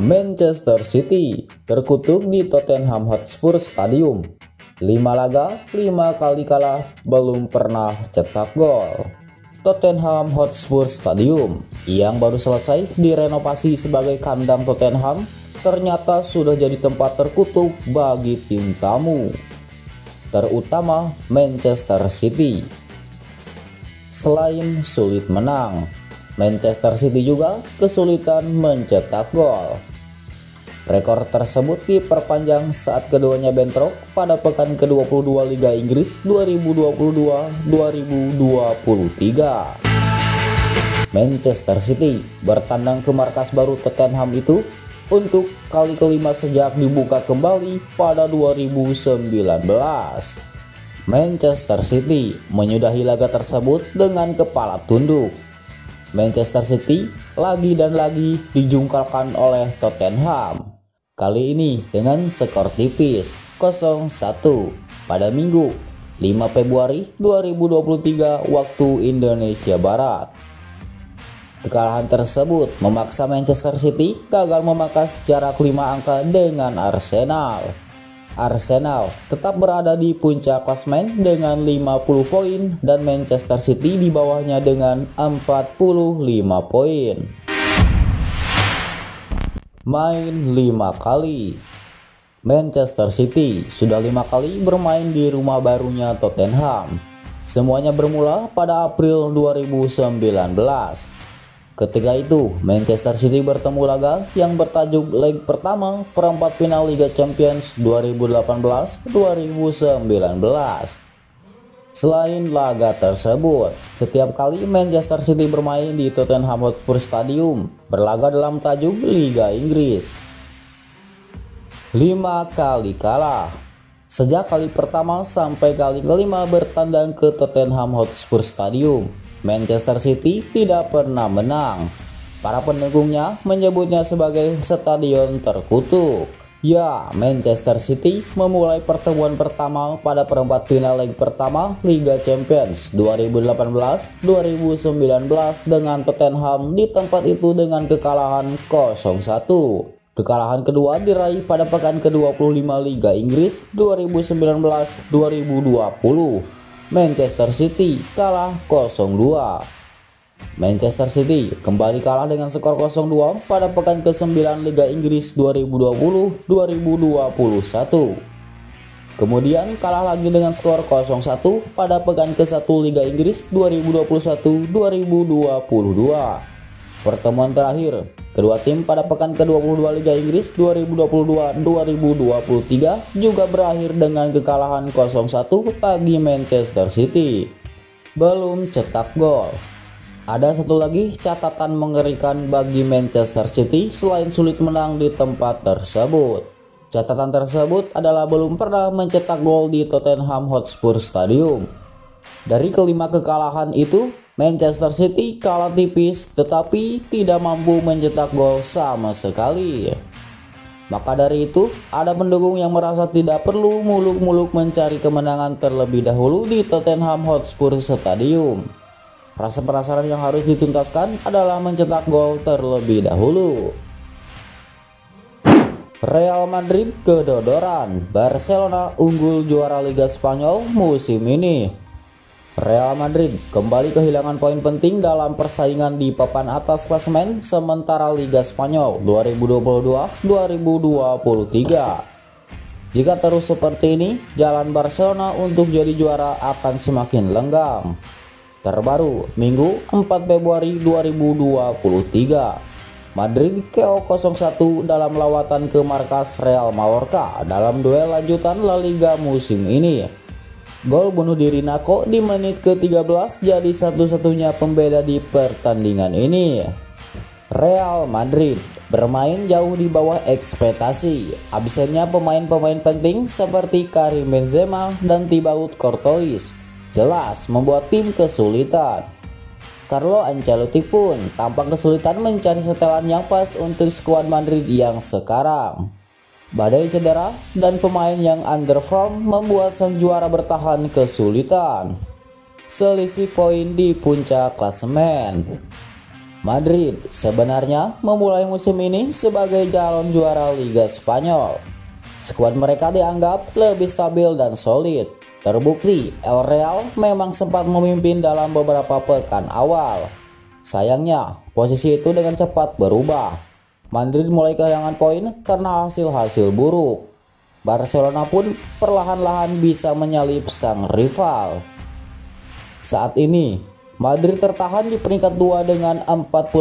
Manchester City terkutuk di Tottenham Hotspur Stadium. 5 laga, 5 kali kalah, belum pernah cetak gol. Tottenham Hotspur Stadium yang baru selesai direnovasi sebagai kandang Tottenham ternyata sudah jadi tempat terkutuk bagi tim tamu, terutama Manchester City. Selain sulit menang, Manchester City juga kesulitan mencetak gol. Rekor tersebut diperpanjang saat keduanya bentrok pada pekan ke-22 Liga Inggris 2022-2023. Manchester City bertandang ke markas baru Tottenham itu untuk kali kelima sejak dibuka kembali pada 2019. Manchester City menyudahi laga tersebut dengan kepala tunduk. Manchester City lagi dan lagi dijungkalkan oleh Tottenham. Kali ini dengan skor tipis 0-1 pada Minggu 5 Februari 2023 waktu Indonesia Barat. Kekalahan tersebut memaksa Manchester City gagal memangkas jarak 5 angka dengan Arsenal. Arsenal tetap berada di puncak klasemen dengan 50 poin dan Manchester City di bawahnya dengan 45 poin. Main 5 kali. Manchester City sudah 5 kali bermain di rumah barunya Tottenham. Semuanya bermula pada April 2019. Ketika itu, Manchester City bertemu laga yang bertajuk leg pertama perempat final Liga Champions 2018-2019. Selain laga tersebut, setiap kali Manchester City bermain di Tottenham Hotspur Stadium berlaga dalam tajuk Liga Inggris. 5 kali kalah. Sejak kali pertama sampai kali kelima bertandang ke Tottenham Hotspur Stadium, Manchester City tidak pernah menang. Para pendukungnya menyebutnya sebagai stadion terkutuk. Ya, Manchester City memulai pertemuan pertama pada perempat final leg pertama Liga Champions 2018-2019 dengan Tottenham di tempat itu dengan kekalahan 0-1. Kekalahan kedua diraih pada pekan ke-25 Liga Inggris 2019-2020. Manchester City kalah 0-2. Manchester City kembali kalah dengan skor 0-2 pada pekan ke-9 Liga Inggris 2020-2021. Kemudian kalah lagi dengan skor 0-1 pada pekan ke-1 Liga Inggris 2021-2022. Pertemuan terakhir kedua tim pada pekan ke-22 Liga Inggris 2022-2023 juga berakhir dengan kekalahan 0-1 bagi Manchester City. Belum cetak gol. Ada satu lagi catatan mengerikan bagi Manchester City selain sulit menang di tempat tersebut. Catatan tersebut adalah belum pernah mencetak gol di Tottenham Hotspur Stadium. Dari kelima kekalahan itu, Manchester City kalah tipis tetapi tidak mampu mencetak gol sama sekali. Maka dari itu, ada pendukung yang merasa tidak perlu muluk-muluk mencari kemenangan terlebih dahulu di Tottenham Hotspur Stadium. Rasa penasaran yang harus dituntaskan adalah mencetak gol terlebih dahulu. Real Madrid kedodoran, Barcelona unggul juara Liga Spanyol musim ini. Real Madrid kembali kehilangan poin penting dalam persaingan di papan atas klasemen sementara Liga Spanyol 2022-2023. Jika terus seperti ini, jalan Barcelona untuk jadi juara akan semakin lenggang. Terbaru, Minggu 4 Februari 2023, Madrid KO 0-1 dalam lawatan ke markas Real Mallorca dalam duel lanjutan La Liga musim ini. Gol bunuh diri Nacho di menit ke-13 jadi satu-satunya pembeda di pertandingan ini. Real Madrid bermain jauh di bawah ekspektasi. Absennya pemain-pemain penting seperti Karim Benzema dan Thibaut Courtois jelas membuat tim kesulitan. Carlo Ancelotti pun tampak kesulitan mencari setelan yang pas untuk skuad Madrid yang sekarang. Badai cedera dan pemain yang underperform membuat sang juara bertahan kesulitan. Selisih poin di puncak klasemen. Madrid sebenarnya memulai musim ini sebagai calon juara Liga Spanyol. Skuad mereka dianggap lebih stabil dan solid. Terbukti, El Real memang sempat memimpin dalam beberapa pekan awal. Sayangnya, posisi itu dengan cepat berubah. Madrid mulai kehilangan poin karena hasil-hasil buruk. Barcelona pun perlahan-lahan bisa menyalip sang rival. Saat ini, Madrid tertahan di peringkat 2 dengan 45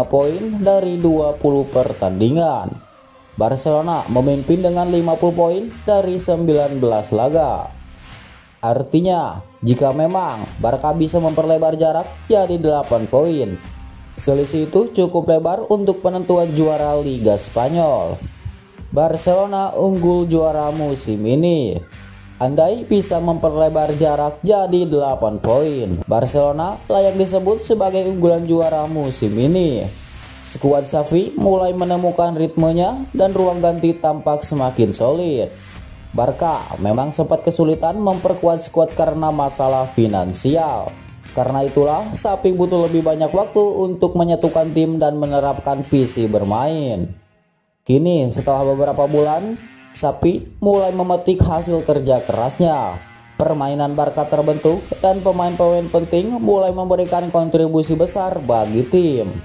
poin dari 20 pertandingan. Barcelona memimpin dengan 50 poin dari 19 laga. Artinya, jika memang Barca bisa memperlebar jarak jadi 8 poin, selisih itu cukup lebar untuk penentuan juara Liga Spanyol. Barcelona unggul juara musim ini. Andai bisa memperlebar jarak jadi 8 poin, Barcelona layak disebut sebagai unggulan juara musim ini. Skuad Xavi mulai menemukan ritmenya dan ruang ganti tampak semakin solid. Barca memang sempat kesulitan memperkuat skuad karena masalah finansial. Karena itulah Xavi butuh lebih banyak waktu untuk menyatukan tim dan menerapkan visi bermain. Kini setelah beberapa bulan, Xavi mulai memetik hasil kerja kerasnya. Permainan Barca terbentuk dan pemain-pemain penting mulai memberikan kontribusi besar bagi tim.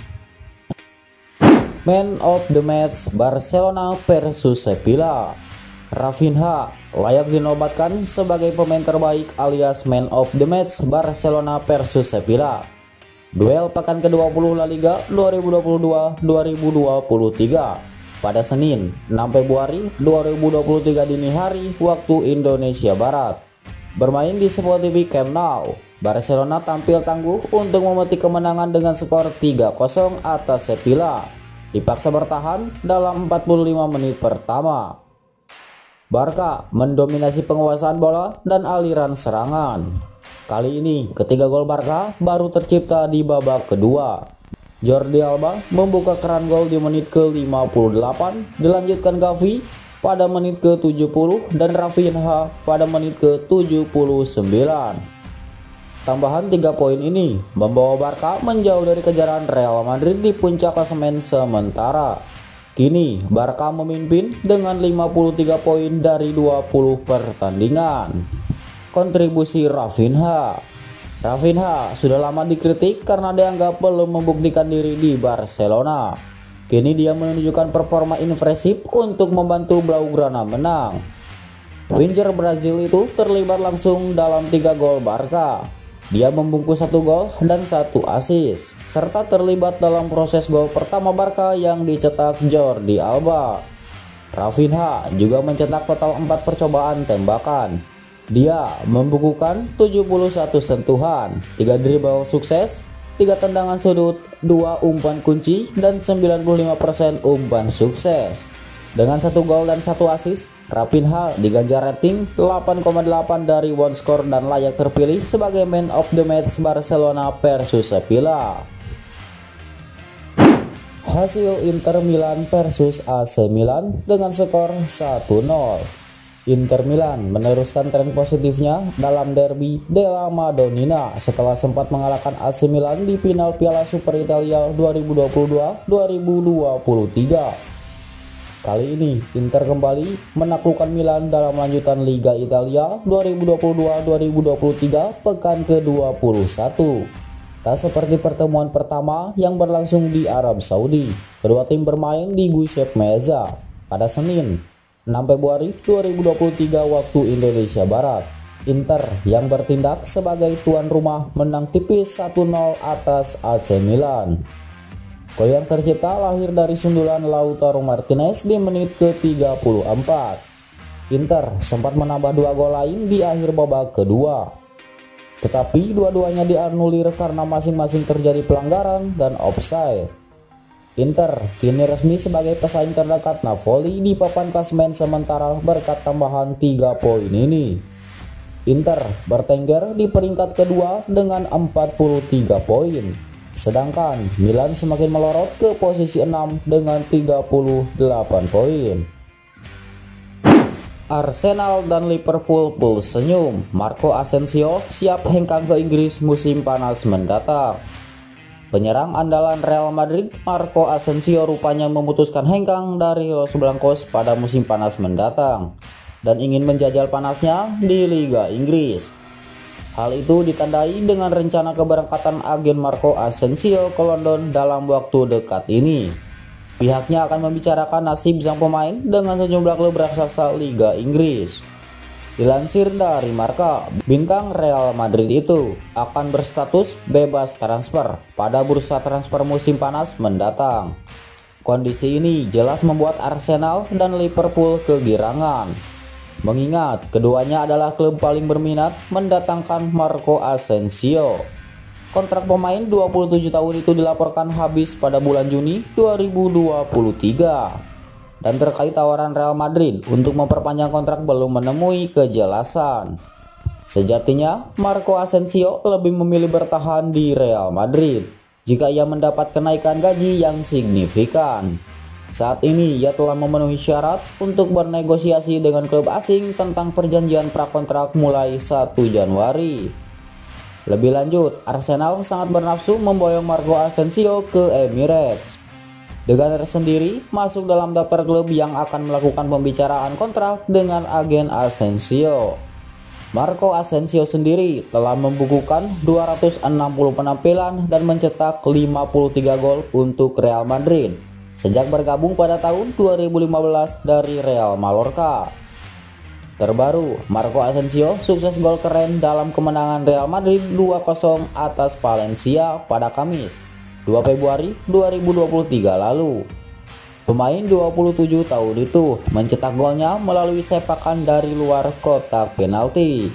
Man of the Match Barcelona versus Sevilla. Rafinha layak dinobatkan sebagai pemain terbaik alias Man of the Match Barcelona versus Sevilla. Duel pekan ke-20 La Liga 2022-2023. Pada Senin 6 Februari 2023 dini hari waktu Indonesia Barat. Bermain di Sport TV Camp Nou, Barcelona tampil tangguh untuk memetik kemenangan dengan skor 3-0 atas Sevilla. Dipaksa bertahan dalam 45 menit pertama. Barca mendominasi penguasaan bola dan aliran serangan. Kali ini ketiga gol Barca baru tercipta di babak kedua. Jordi Alba membuka keran gol di menit ke-58, dilanjutkan Gavi pada menit ke-70 dan Rafinha pada menit ke-79. Tambahan 3 poin ini membawa Barca menjauh dari kejaran Real Madrid di puncak klasemen sementara. Kini Barca memimpin dengan 53 poin dari 20 pertandingan. Kontribusi Rafinha sudah lama dikritik karena dianggap belum membuktikan diri di Barcelona. Kini dia menunjukkan performa impresif untuk membantu Blaugrana menang. Winger Brazil itu terlibat langsung dalam 3 gol Barca. Dia membungkus 1 gol dan 1 assist, serta terlibat dalam proses gol pertama Barca yang dicetak Jordi Alba. Rafinha juga mencetak total 4 percobaan tembakan. Dia membukukan 71 sentuhan, 3 dribble sukses, 3 tendangan sudut, 2 umpan kunci, dan 95% umpan sukses. Dengan 1 gol dan 1 assist, Rafinha diganjar rating 8,8 dari OneScore dan layak terpilih sebagai Man of the Match Barcelona versus Sevilla. Hasil Inter Milan versus AC Milan dengan skor 1-0. Inter Milan meneruskan tren positifnya dalam derby della Madonnina setelah sempat mengalahkan AC Milan di final Piala Super Italia 2022-2023. Kali ini Inter kembali menaklukkan Milan dalam lanjutan Liga Italia 2022-2023 pekan ke-21. Tak seperti pertemuan pertama yang berlangsung di Arab Saudi, kedua tim bermain di Giuseppe Meazza pada Senin 6 Februari 2023 waktu Indonesia Barat. Inter yang bertindak sebagai tuan rumah menang tipis 1-0 atas AC Milan. Gol yang tercipta lahir dari sundulan Lautaro Martinez di menit ke-34. Inter sempat menambah 2 gol lain di akhir babak kedua, tetapi dua-duanya dianulir karena masing-masing terjadi pelanggaran dan offside. Inter kini resmi sebagai pesaing terdekat Napoli di papan klasemen sementara berkat tambahan 3 poin ini. Inter bertengger di peringkat kedua dengan 43 poin, sedangkan Milan semakin melorot ke posisi 6 dengan 38 poin. Arsenal dan Liverpool pun senyum. Marco Asensio siap hengkang ke Inggris musim panas mendatang. Penyerang andalan Real Madrid, Marco Asensio rupanya memutuskan hengkang dari Los Blancos pada musim panas mendatang dan ingin menjajal panasnya di Liga Inggris. Hal itu ditandai dengan rencana keberangkatan agen Marco Asensio ke London dalam waktu dekat ini. Pihaknya akan membicarakan nasib sang pemain dengan sejumlah klub raksasa Liga Inggris. Dilansir dari Marca, bintang Real Madrid itu akan berstatus bebas transfer pada bursa transfer musim panas mendatang. Kondisi ini jelas membuat Arsenal dan Liverpool kegirangan, mengingat keduanya adalah klub paling berminat mendatangkan Marco Asensio. Kontrak pemain 27 tahun itu dilaporkan habis pada bulan Juni 2023. Dan terkait tawaran Real Madrid untuk memperpanjang kontrak belum menemui kejelasan. Sejatinya, Marco Asensio lebih memilih bertahan di Real Madrid jika ia mendapat kenaikan gaji yang signifikan. Saat ini ia telah memenuhi syarat untuk bernegosiasi dengan klub asing tentang perjanjian prakontrak mulai 1 Januari. Lebih lanjut, Arsenal sangat bernafsu memboyong Marco Asensio ke Emirates. The Gunners sendiri masuk dalam daftar klub yang akan melakukan pembicaraan kontrak dengan agen Asensio. Marco Asensio sendiri telah membukukan 260 penampilan dan mencetak 53 gol untuk Real Madrid sejak bergabung pada tahun 2015 dari Real Mallorca. Terbaru, Marco Asensio sukses gol keren dalam kemenangan Real Madrid 2-0 atas Valencia pada Kamis 2 Februari 2023 lalu. Pemain 27 tahun itu mencetak golnya melalui sepakan dari luar kotak penalti.